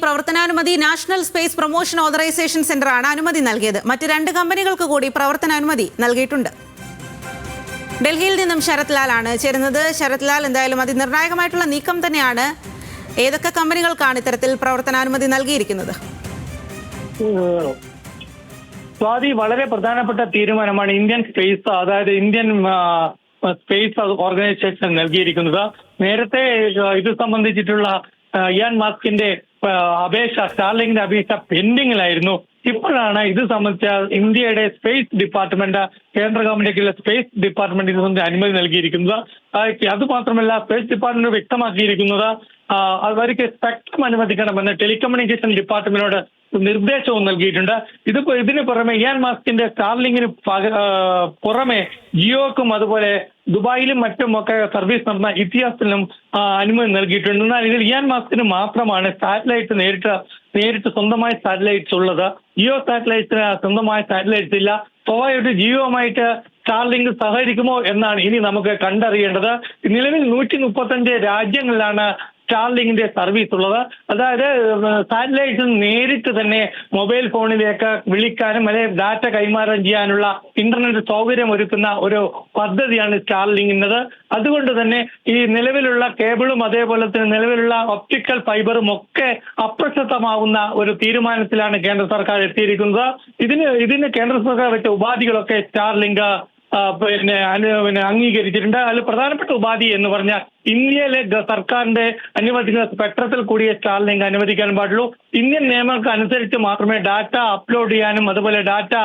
പ്രവർത്തനാനുമതി national space promotion authorisation സെന്ററാണ് അനുമതി നൽകിയത്. മറ്റ് 2 കമ്പനികൾക്ക് കൂടി പ്രവർത്തനാനുമതി നൽകിയിട്ടുണ്ട്. ഡൽഹിയിൽ നിന്നും ശരത് ലാലാണ് ചേരുന്നത്. ശരത് ലാൽ, എന്തായാലും അതിനിർണായകമായിട്ടുള്ള നീക്കം തന്നെയാണ്. ഏതൊക്കെ കമ്പനികൾക്കാണ് ഇത്തരത്തിൽ പ്രവർത്തനാനുമതി നൽകിയിരിക്കുന്നത്? സ്വാതി, വളരെ പ്രധാനപ്പെട്ട തീരുമാനമാണ് ഇന്ത്യൻ സ്പേസ്, അതായത് ഇന്ത്യൻ സ്പേസ് ഓർഗനൈസേഷൻ നൽകിയിരിക്കുന്നത്. നേരത്തെ ഇത് സംബന്ധിച്ചിട്ടുള്ള ഇയാൻ മസ്കിന്റെ അപേക്ഷ, സ്റ്റാർലിങ്കിന്റെ അപേക്ഷ പെൻഡിങ്ങിലായിരുന്നു. ഇപ്പോഴാണ് ഇത് സംബന്ധിച്ച ഇന്ത്യയുടെ സ്പേസ് ഡിപ്പാർട്ട്മെന്റ്, കേന്ദ്ര ഗവൺമെന്റിലേക്കുള്ള സ്പേസ് ഡിപ്പാർട്ട്മെന്റ് ഇത് സംബന്ധിച്ച് അനുമതി നൽകിയിരിക്കുന്നത്. അതുമാത്രമല്ല, സ്പേസ് ഡിപ്പാർട്ട്മെന്റ് വ്യക്തമാക്കിയിരിക്കുന്നത് അവർക്ക് സ്പെക്ട്രം അനുവദിക്കണമെന്ന് ടെലികമ്മ്യൂണിക്കേഷൻ ഡിപ്പാർട്ട്മെന്റിനോട് നിർദ്ദേശവും നൽകിയിട്ടുണ്ട്. ഇതിന് പുറമെ ഇയാൻ മസ്കിന്റെ സ്റ്റാർലിങ്കിന് പുറമെ ജിയോക്കും അതുപോലെ ദുബായിലും മറ്റുമൊക്കെ സർവീസ് നടന്ന ഇത്തിഹാസിലും അനുമതി നൽകിയിട്ടുണ്ട്. എന്നാൽ ഇതിൽ ഇയാൻ മസ്കിന് മാത്രമാണ് സാറ്റലൈറ്റ് നേരിട്ട് സ്വന്തമായ സാറ്റലൈറ്റ്സ് ഉള്ളത്. ജിയോ സാറ്റലൈറ്റ്സിന് സ്വന്തമായ സാറ്റലൈറ്റ്സ് ഇല്ല. സ്വാഭാവികമായിട്ട് ജിയോയുമായിട്ട് സ്റ്റാർലിങ്ക് സഹകരിക്കുമോ എന്നാണ് ഇനി നമുക്ക് കണ്ടറിയേണ്ടത്. നിലവിൽ 135 രാജ്യങ്ങളിലാണ് സ്റ്റാർലിങ്കിന്റെ സർവീസ് ഉള്ളത്. അതായത് സാറ്റലൈറ്റ് നേരിട്ട് തന്നെ മൊബൈൽ ഫോണിലേക്ക് വിളിക്കാനും അല്ലെങ്കിൽ ഡാറ്റ കൈമാറ്റം ചെയ്യാനുള്ള ഇന്റർനെറ്റ് സൗകര്യം ഒരുക്കുന്ന ഒരു പദ്ധതിയാണ് സ്റ്റാർലിങ്കിൻ്റെത്. അതുകൊണ്ട് തന്നെ ഈ നിലവിലുള്ള കേബിളും അതേപോലെ തന്നെ നിലവിലുള്ള ഒപ്റ്റിക്കൽ ഫൈബറും ഒക്കെ അപ്രസക്തമാവുന്ന ഒരു തീരുമാനത്തിലാണ് കേന്ദ്ര സർക്കാർ എത്തിയിരിക്കുന്നത്. ഇതിന് കേന്ദ്ര സർക്കാർ വെച്ച ഉപാധികളൊക്കെ സ്റ്റാർലിങ്ക് അംഗീകരിച്ചിട്ടുണ്ട്. അതിൽ പ്രധാനപ്പെട്ട ഉപാധി എന്ന് പറഞ്ഞാൽ ഇന്ത്യയിലെ സർക്കാരിന്റെ അനുവദിക്കുന്ന സ്പെക്ട്രത്തിൽ കൂടിയ സ്റ്റാർലിങ്ക് അനുവദിക്കാൻ പാടുള്ളൂ. ഇന്ത്യൻ നിയമങ്ങൾക്ക് അനുസരിച്ച് മാത്രമേ ഡാറ്റ അപ്ലോഡ് ചെയ്യാനും അതുപോലെ ഡാറ്റ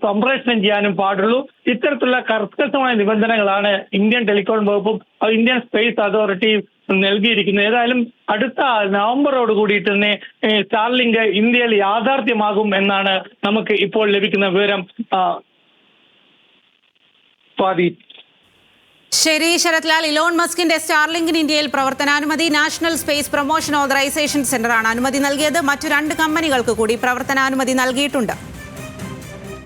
സംപ്രേഷണം ചെയ്യാനും പാടുള്ളൂ. ഇത്തരത്തിലുള്ള കർക്കശമായ നിബന്ധനകളാണ് ഇന്ത്യൻ ടെലികോം വകുപ്പും ഇന്ത്യൻ സ്പേസ് അതോറിറ്റിയും നൽകിയിരിക്കുന്നത്. ഏതായാലും അടുത്ത നവംബറോട് കൂടിയിട്ട് തന്നെ സ്റ്റാർലിങ്ക് ഇന്ത്യയിൽ യാഥാർത്ഥ്യമാകും എന്നാണ് നമുക്ക് ഇപ്പോൾ ലഭിക്കുന്ന വിവരം. സ്വാതി. ശരി ശരത് ലാൽ, ഇലോൺ മസ്കിന്റെ സ്റ്റാർലിങ്കിന് ഇന്ത്യയിൽ പ്രവർത്തനാനുമതി നാഷണൽ സ്പേസ് പ്രൊമോഷൻ ഓതറൈസേഷൻ സെന്ററാണ് അനുമതി നൽകിയത്. മറ്റു 2 കമ്പനികൾക്ക് കൂടി പ്രവർത്തനാനുമതി നൽകിയിട്ടുണ്ട്.